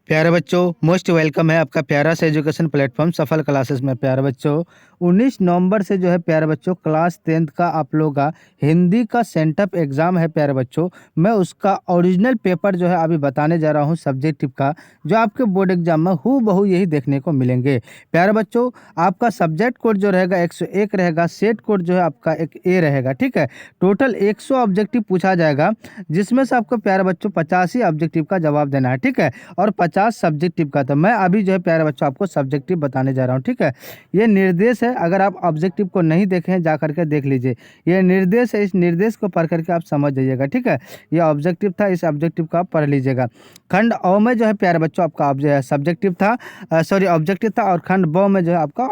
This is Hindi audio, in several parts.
प्यारे बच्चों, मोस्ट वेलकम है आपका प्यारा सा एजुकेशन प्लेटफॉर्म सफल क्लासेस में। प्यारे बच्चों, 19 नवंबर से जो है प्यारे बच्चों क्लास 10th का आप लोगों का हिंदी का सेंटअप एग्जाम है। प्यारे बच्चों, मैं उसका ओरिजिनल पेपर जो है अभी बताने जा रहा हूँ सब्जेक्टिव का, जो आपके बोर्ड एग्जाम में हूबहू यही देखने को मिलेंगे। प्यारे बच्चों, आपका सब्जेक्ट कोड जो रहेगा 101 रहेगा, सेट कोड जो है आपका एक ए रहेगा। ठीक है, टोटल 100 ऑब्जेक्टिव पूछा जाएगा, जिसमें से आपको प्यारे बच्चों 85 ऑब्जेक्टिव का जवाब देना है। ठीक है, और 50 सब्जेक्टिव का। तो मैं अभी जो है प्यारे बच्चों आपको सब्जेक्टिव बताने जा रहा हूँ। ठीक है, ये निर्देश है, अगर आप ऑब्जेक्टिव को नहीं देखे हैं जा करके देख लीजिए। ये निर्देश है, इस निर्देश को पढ़ करके आप समझ जाइएगा। ठीक है, ये ऑब्जेक्टिव था, इस ऑब्जेक्टिव को आप पढ़ लीजिएगा। खंड अ में जो है प्यारे बच्चों आपका सब्जेक्टिव था, ऑब्जेक्टिव था, और खंड ब में जो है आपका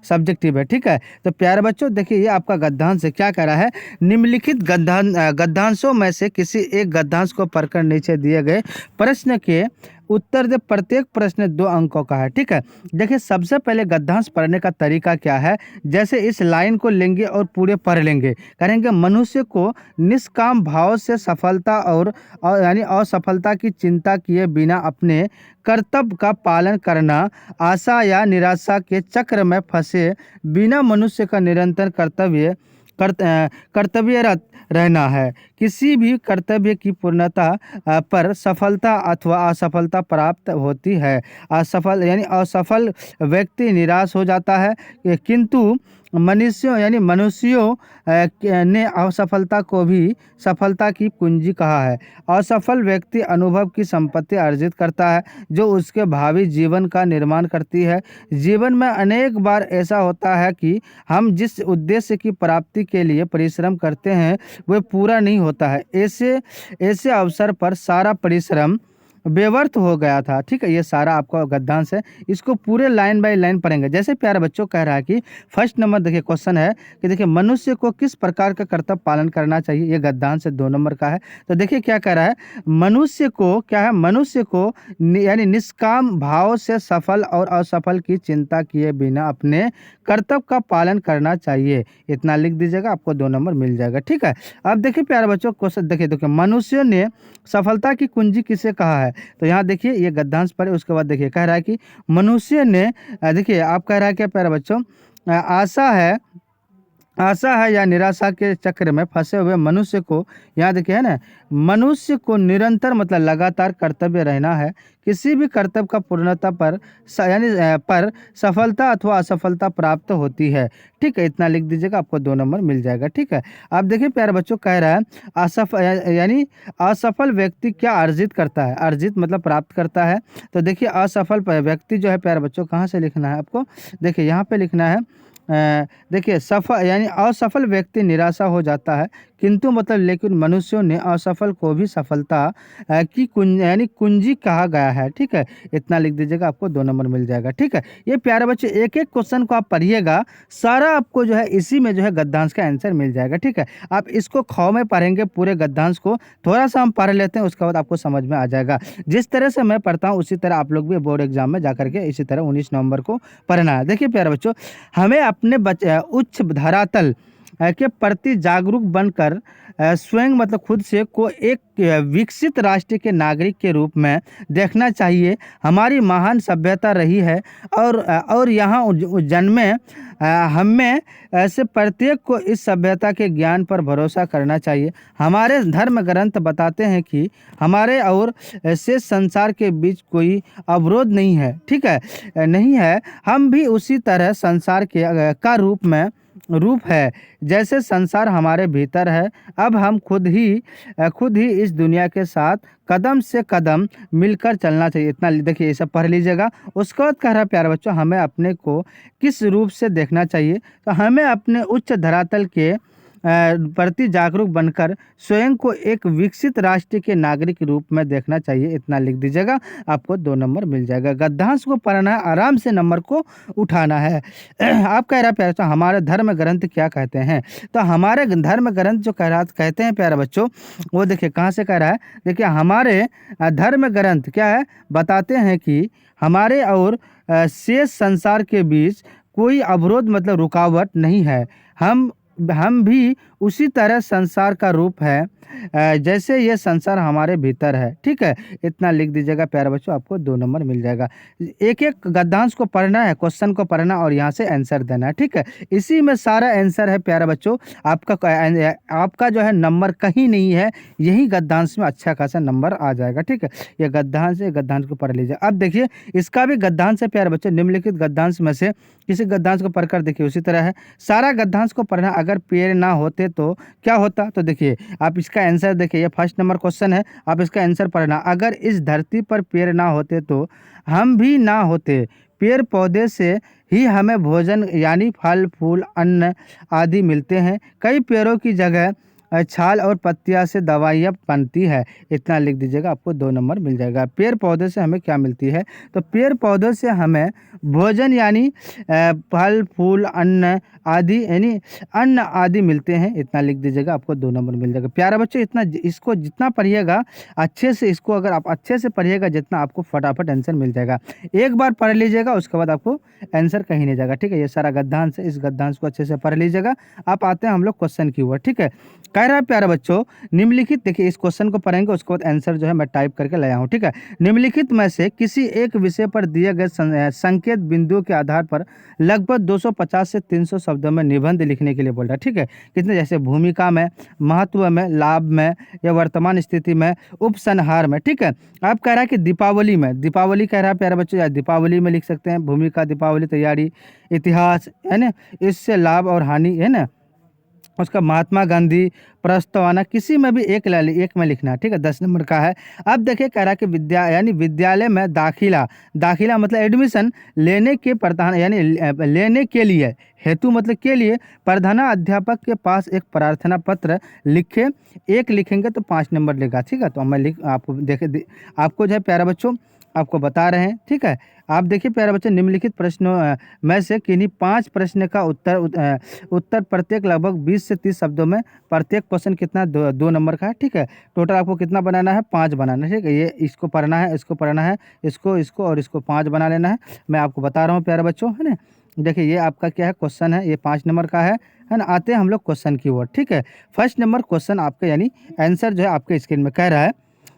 सब्जेक्टिव है। ठीक है, तो प्यारे बच्चों देखिए, ये आपका गद्यांश है। क्या कह रहा है, निम्नलिखित गद्यांशों में से किसी एक गद्यांश को पढ़कर नीचे दिए गए प्रश्न के उत्तर दे। प्रत्येक प्रश्न 2 अंकों का है। ठीक है, देखिए सबसे पहले गद्यांश पढ़ने का तरीका क्या है, जैसे इस लाइन को लेंगे और पूरे पढ़ लेंगे। करेंगे, मनुष्य को निष्काम भाव से सफलता और यानी असफलता की चिंता किए बिना अपने कर्तव्य का पालन करना, आशा या निराशा के चक्र में फंसे बिना मनुष्य का निरंतर कर्तव्यरत रहना है। किसी भी कर्तव्य की पूर्णता पर सफलता अथवा असफलता प्राप्त होती है। असफल व्यक्ति निराश हो जाता है, किंतु मनुष्यों ने असफलता को भी सफलता की कुंजी कहा है। असफल व्यक्ति अनुभव की संपत्ति अर्जित करता है, जो उसके भावी जीवन का निर्माण करती है। जीवन में अनेक बार ऐसा होता है कि हम जिस उद्देश्य की प्राप्ति के लिए परिश्रम करते हैं वह पूरा नहीं होता है। ऐसे ऐसे अवसर पर सारा परिश्रम बेवर्थ हो गया था। ठीक है, ये सारा आपका गद्यांश है, इसको पूरे लाइन बाय लाइन पढ़ेंगे। जैसे प्यारे बच्चों कह रहा है कि फर्स्ट नंबर देखिए क्वेश्चन है कि देखिए मनुष्य को किस प्रकार का कर्तव्य पालन करना चाहिए। ये गद्यांश 2 नंबर का है। तो देखिए क्या कह रहा है, मनुष्य को क्या है, मनुष्य को यानी निष्काम भाव से सफल और असफल की चिंता किए बिना अपने कर्तव्य का पालन करना चाहिए। इतना लिख दीजिएगा, आपको 2 नंबर मिल जाएगा। ठीक है, अब देखिए प्यारे बच्चों क्वेश्चन देखिए मनुष्य ने सफलता की कुंजी किसे कहा है। तो यहाँ देखिए ये गद्यांश पर, उसके बाद देखिए कह रहा है कि मनुष्य ने देखिए आप कह रहा है क्या प्यारे बच्चों, आशा है या निराशा के चक्र में फंसे हुए मनुष्य को, यहाँ देखिए है ना, मनुष्य को निरंतर मतलब लगातार कर्तव्य रहना है। किसी भी कर्तव्य का पूर्णता पर पर सफलता अथवा असफलता प्राप्त होती है। ठीक है, इतना लिख दीजिएगा, आपको 2 नंबर मिल जाएगा। ठीक है, अब देखिए प्यारे बच्चों कह रहा है असफल व्यक्ति क्या अर्जित करता है। अर्जित मतलब प्राप्त करता है। तो देखिए असफल व्यक्ति जो है प्यारे बच्चों कहाँ से लिखना है आपको, देखिए यहाँ पे लिखना है। देखिए असफल व्यक्ति निराशा हो जाता है, किंतु मतलब लेकिन मनुष्यों ने असफल को भी सफलता की कुंजी कहा गया है। ठीक है, इतना लिख दीजिएगा, आपको 2 नंबर मिल जाएगा। ठीक है, ये प्यारे बच्चे एक एक क्वेश्चन को आप पढ़िएगा, सारा आपको जो है इसी में जो है गद्यांश का आंसर मिल जाएगा। ठीक है, आप इसको ख में पढ़ेंगे पूरे गद्यांश को, थोड़ा सा हम पढ़ लेते हैं, उसके बाद आपको समझ में आ जाएगा। जिस तरह से मैं पढ़ता हूँ उसी तरह आप लोग भी बोर्ड एग्जाम में जाकर के इसी तरह 19 नवंबर को पढ़ना है। देखिए प्यारे बच्चों, हमें अपने उच्च धरातल के प्रति जागरूक बनकर स्वयं मतलब खुद से को एक विकसित राष्ट्र के नागरिक के रूप में देखना चाहिए। हमारी महान सभ्यता रही है और यहाँ जन्मे हमें ऐसे प्रत्येक को इस सभ्यता के ज्ञान पर भरोसा करना चाहिए। हमारे धर्म ग्रंथ बताते हैं कि हमारे और से संसार के बीच कोई अवरोध नहीं है। ठीक है, नहीं है, हम भी उसी तरह संसार के का रूप है जैसे संसार हमारे भीतर है। अब हम खुद ही इस दुनिया के साथ कदम से कदम मिलकर चलना चाहिए। इतना देखिए, ये सब पढ़ लीजिएगा। उसके बाद कह रहा है प्यारे बच्चों, हमें अपने को किस रूप से देखना चाहिए। तो हमें अपने उच्च धरातल के प्रति जागरूक बनकर स्वयं को एक विकसित राष्ट्र के नागरिक के रूप में देखना चाहिए। इतना लिख दीजिएगा, आपको 2 नंबर मिल जाएगा। गद्यांश को पढ़ना है, आराम से नंबर को उठाना है। आप कह रहा है प्यारे बच्चों, हमारे धर्म ग्रंथ क्या कहते हैं। तो हमारे धर्म ग्रंथ जो कहते हैं प्यारे बच्चों, वो देखिए कहाँ से कह रहा है। देखिए हमारे धर्म ग्रंथ क्या है, बताते हैं कि हमारे और शेष संसार के बीच कोई अवरोध मतलब रुकावट नहीं है। हम भी उसी तरह संसार का रूप है, जैसे ये संसार हमारे भीतर है। ठीक है, इतना लिख दीजिएगा प्यारे बच्चों, आपको 2 नंबर मिल जाएगा। एक एक गद्यांश को पढ़ना है, क्वेश्चन को पढ़ना और यहाँ से आंसर देना है। ठीक है, इसी में सारा आंसर है प्यारे बच्चों। आपका जो है नंबर कहीं नहीं है, यही गद्यांश में अच्छा खासा नंबर आ जाएगा। ठीक है, ये गद्यांश है, गद्यांश को पढ़ लीजिए। अब देखिए इसका भी गद्यांश है प्यारे बच्चों, निम्नलिखित गद्यांश में से किसी गद्यांश को पढ़कर देखिए। उसी तरह है, सारा गद्यांश को पढ़ना, अगर पेड़ ना होते तो क्या होता। तो देखिए आप इसका आंसर देखिए, ये फर्स्ट नंबर क्वेश्चन है, आप इसका आंसर पढ़ना। अगर इस धरती पर पेड़ ना होते तो हम भी ना होते, पेड़ पौधे से ही हमें भोजन यानी फल फूल अन्न आदि मिलते हैं। कई पेड़ों की जगह छाल और पत्तियां से दवाइयाँ बनती है। इतना लिख दीजिएगा, आपको 2 नंबर मिल जाएगा। पेड़ पौधे से हमें क्या मिलती है, तो पेड़ पौधों से हमें भोजन यानी फल फूल अन्न आदि यानी अन्न आदि मिलते हैं। इतना लिख दीजिएगा, आपको 2 नंबर मिल जाएगा। प्यारा बच्चों, इतना इसको जितना पढ़िएगा अच्छे से, इसको अगर आप अच्छे से पढ़िएगा जितना, आपको फटाफट आंसर मिल जाएगा। एक बार पढ़ लीजिएगा, उसके बाद आपको आंसर कहीं नहीं जाएगा। ठीक है, ये सारा गद्यांश है, इस गद्यांश को अच्छे से पढ़ लीजिएगा। आप आते हैं हम लोग क्वेश्चन की ओर। ठीक है, कह रहा है प्यारे बच्चों, निम्नलिखित, देखिए इस क्वेश्चन को पढ़ेंगे, उसके बाद आंसर जो है मैं टाइप करके लाया हूँ। ठीक है, निम्नलिखित में से किसी एक विषय पर दिए गए संकेत बिंदुओं के आधार पर लगभग 250 से 300 शब्दों में निबंध लिखने के लिए बोल रहा है। ठीक है, कितने, जैसे भूमिका में, महत्व में, लाभ में या वर्तमान स्थिति में, उपसंहार में। ठीक है, आप कह रहा है कि दीपावली में, दीपावली कह रहा है प्यारे बच्चों, या दीपावली में लिख सकते हैं, भूमिका दीपावली तैयारी, इतिहास है ना, इससे लाभ और हानि है ना, उसका महात्मा गांधी प्रस्तावना, किसी में भी एक एक में लिखना है। ठीक है, 10 नंबर का है। अब देखिए कह रहा है कि यानी विद्यालय में दाखिला, दाखिला मतलब एडमिशन लेने के प्रधान यानी लेने के लिए, हेतु मतलब के लिए, प्रधानाध्यापक के पास एक प्रार्थना पत्र लिखे। एक लिखेंगे तो 5 नंबर लेगा। ठीक है, तो मैं आपको आपको जो है प्यारा बच्चों आपको बता रहे हैं। ठीक है, आप देखिए प्यारे बच्चे, निम्नलिखित प्रश्नों में से किन्हीं 5 प्रश्न का उत्तर प्रत्येक लगभग 20 से 30 शब्दों में, प्रत्येक क्वेश्चन कितना, 2 नंबर का है। ठीक है, टोटल आपको कितना बनाना है, 5 बनाना है। ठीक है, ये इसको पढ़ना है, इसको पढ़ना है, इसको और इसको 5 बना लेना है। मैं आपको बता रहा हूँ प्यारे बच्चों, है ना। देखिए ये आपका क्या है, क्वेश्चन है, ये 5 नंबर का है ना। आते हैं हम लोग क्वेश्चन की ओर। ठीक है, फर्स्ट नंबर क्वेश्चन आपका यानी आंसर जो है आपके स्क्रीन में कह रहा है,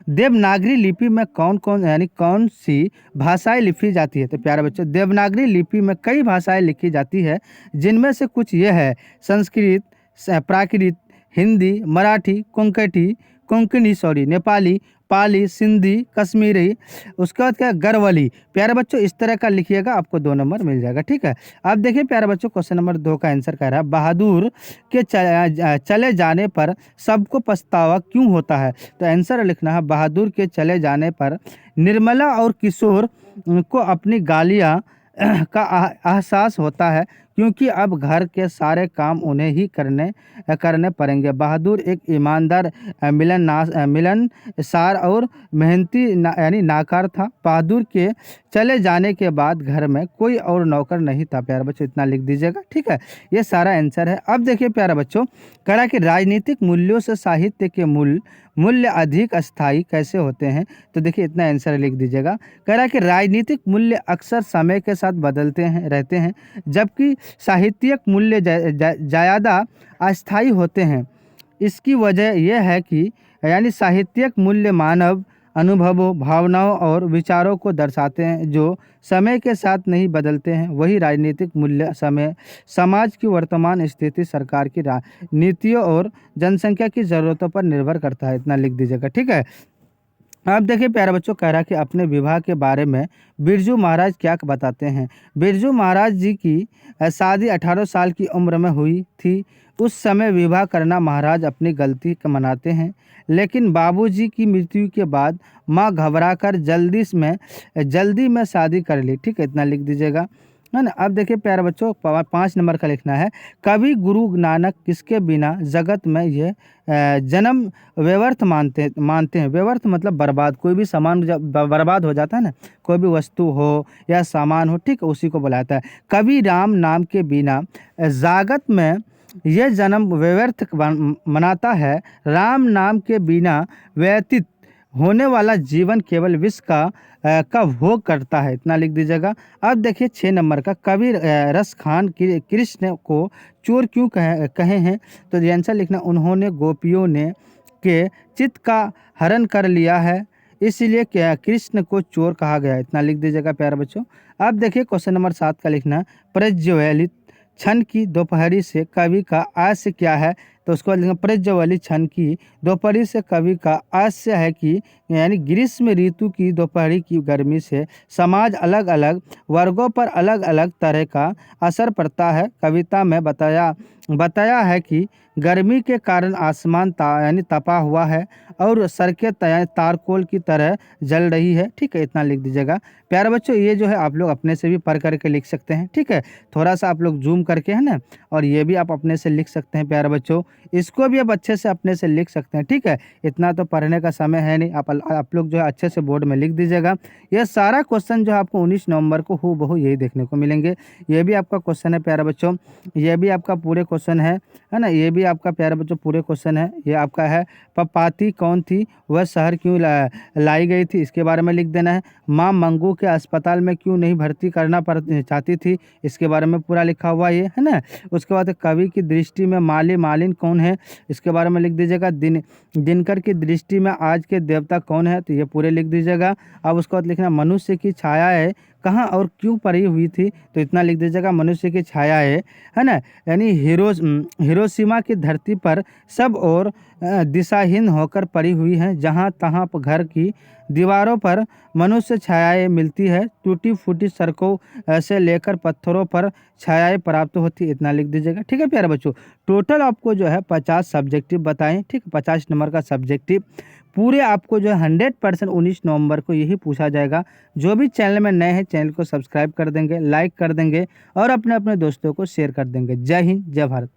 देवनागरी लिपि में कौन सी भाषाएं लिखी जाती है। तो प्यारे बच्चों, देवनागरी लिपि में कई भाषाएं लिखी जाती है, जिनमें से कुछ ये है, संस्कृत, प्राकृत, हिंदी, मराठी, कोंकणी, नेपाली, पाली, सिंधी, कश्मीरी, उसके बाद क्या, गढ़वाली। प्यारे बच्चों इस तरह का लिखिएगा, आपको 2 नंबर मिल जाएगा। ठीक है, अब देखिए प्यारे बच्चों, क्वेश्चन नंबर 2 का आंसर कह रहा है, बहादुर के चले जाने पर सबको पछतावा क्यों होता है। तो आंसर लिखना है, बहादुर के चले जाने पर निर्मला और किशोर को अपनी गालियाँ का एहसास होता है, क्योंकि अब घर के सारे काम उन्हें ही करने पड़ेंगे। बहादुर एक ईमानदार, मिलनसार और मेहनती यानी नौकर था। बहादुर के चले जाने के बाद घर में कोई और नौकर नहीं था। प्यारे बच्चों इतना लिख दीजिएगा। ठीक है, ये सारा आंसर है। अब देखिए प्यारे बच्चों, कह रहा है कि राजनीतिक मूल्यों से साहित्य के मूल्य अधिक अस्थायी कैसे होते हैं। तो देखिए इतना आंसर लिख दीजिएगा। कह रहा है कि राजनीतिक मूल्य अक्सर समय के साथ बदलते रहते हैं, जबकि साहित्यिक मूल्य ज़्यादा अस्थायी होते हैं। इसकी वजह यह है कि यानी साहित्यिक मूल्य मानव अनुभवों, भावनाओं और विचारों को दर्शाते हैं, जो समय के साथ नहीं बदलते हैं। वही राजनीतिक मूल्य समाज की वर्तमान स्थिति, सरकार की नीतियों और जनसंख्या की ज़रूरतों पर निर्भर करता है। इतना लिख दीजिएगा। ठीक है, अब देखिए प्यारे बच्चों, कह रहा कि अपने विवाह के बारे में बिरजू महाराज क्या बताते हैं। बिरजू महाराज जी की शादी 18 साल की उम्र में हुई थी। उस समय विवाह करना महाराज अपनी गलती मनाते हैं, लेकिन बाबूजी की मृत्यु के बाद मां घबराकर जल्दी में शादी कर ली। ठीक है, इतना लिख दीजिएगा, है ना। अब देखिए प्यारे बच्चों, 5 नंबर का लिखना है, कवि गुरु नानक किसके बिना जगत में ये जन्म व्यर्थ मानते हैं। व्यर्थ मतलब बर्बाद, कोई भी सामान जब बर्बाद हो जाता है ना, कोई भी वस्तु हो या सामान हो, ठीक है, उसी को बुलाता है। कवि राम नाम के बिना जगत में यह जन्म व्यर्थ मनाता है। राम नाम के बिना व्यतीत होने वाला जीवन केवल विष का भोग करता है। इतना लिख दीजिएगा। अब देखिए 6 नंबर का, कबीर रस खान कृष्ण को चोर क्यों कहे हैं? तो ये आंसर लिखना, उन्होंने गोपियों ने के चित्त का हरण कर लिया है, इसलिए क्या कृष्ण को चोर कहा गया है। इतना लिख दीजिएगा प्यारे बच्चों। अब देखिए क्वेश्चन नंबर 7 का लिखना, प्रज्वलित क्षण की दोपहरी से कवि का आशय क्या है? तो उसको लिखना, प्रज्वलित क्षण की दोपहरी से कवि का आशय है कि यानी ग्रीष्म ऋतु की दोपहरी की गर्मी से समाज अलग अलग वर्गों पर अलग अलग तरह का असर पड़ता है। कविता में बताया है कि गर्मी के कारण आसमान यानी तपा हुआ है और सड़कें तारकोल की तरह जल रही है। ठीक है, इतना लिख दीजिएगा प्यारे बच्चों। ये जो है आप लोग अपने से भी पढ़ करके लिख सकते हैं। ठीक है, थोड़ा सा आप लोग जूम करके, है ना, और ये भी आप अपने से लिख सकते हैं प्यारे बच्चों। इसको भी आप अच्छे से अपने से लिख सकते हैं। ठीक है, इतना तो पढ़ने का समय है नहीं, आप लोग जो है अच्छे से बोर्ड में लिख दीजिएगा। ये सारा क्वेश्चन जो है आपको 19 नवंबर को हूबहू यही देखने को मिलेंगे। ये भी आपका क्वेश्चन है प्यारे बच्चों, ये भी आपका पूरे क्वेश्चन है ना, ये भी आपका प्यारे बच्चों पूरे क्वेश्चन है। ये आपका है, पपाती कौन थी, वह शहर क्यों लाई गई थी, इसके बारे में लिख देना है। माँ मंगू के अस्पताल में क्यों नहीं भर्ती करना चाहती थी, इसके बारे में पूरा लिखा हुआ ये, है ना। उसके बाद कवि की दृष्टि में मालिन कौन है, इसके बारे में लिख दीजिएगा। दिनकर की दृष्टि में आज के देवता कौन है, तो ये पूरे लिख दीजिएगा। अब उसके बाद लिखना, मनुष्य की छाया है कहाँ और क्यों पड़ी हुई थी, तो इतना लिख दीजिएगा, मनुष्य की छाया है ना, यानी हिरोशिमा की धरती पर सब और दिशाहीन होकर पड़ी हुई है, जहाँ तहाँ घर की दीवारों पर मनुष्य छायाएं मिलती है, टूटी फूटी सड़कों से लेकर पत्थरों पर छायाएं प्राप्त होती। इतना लिख दीजिएगा। ठीक है प्यारे बच्चों, टोटल आपको जो है 50 सब्जेक्टिव बताएं। ठीक, 50 नंबर का सब्जेक्टिव पूरे आपको जो है 100% 19 नवंबर को यही पूछा जाएगा। जो भी चैनल में नए हैं चैनल को सब्सक्राइब कर देंगे, लाइक कर देंगे और अपने अपने दोस्तों को शेयर कर देंगे। जय हिंद, जय भारत।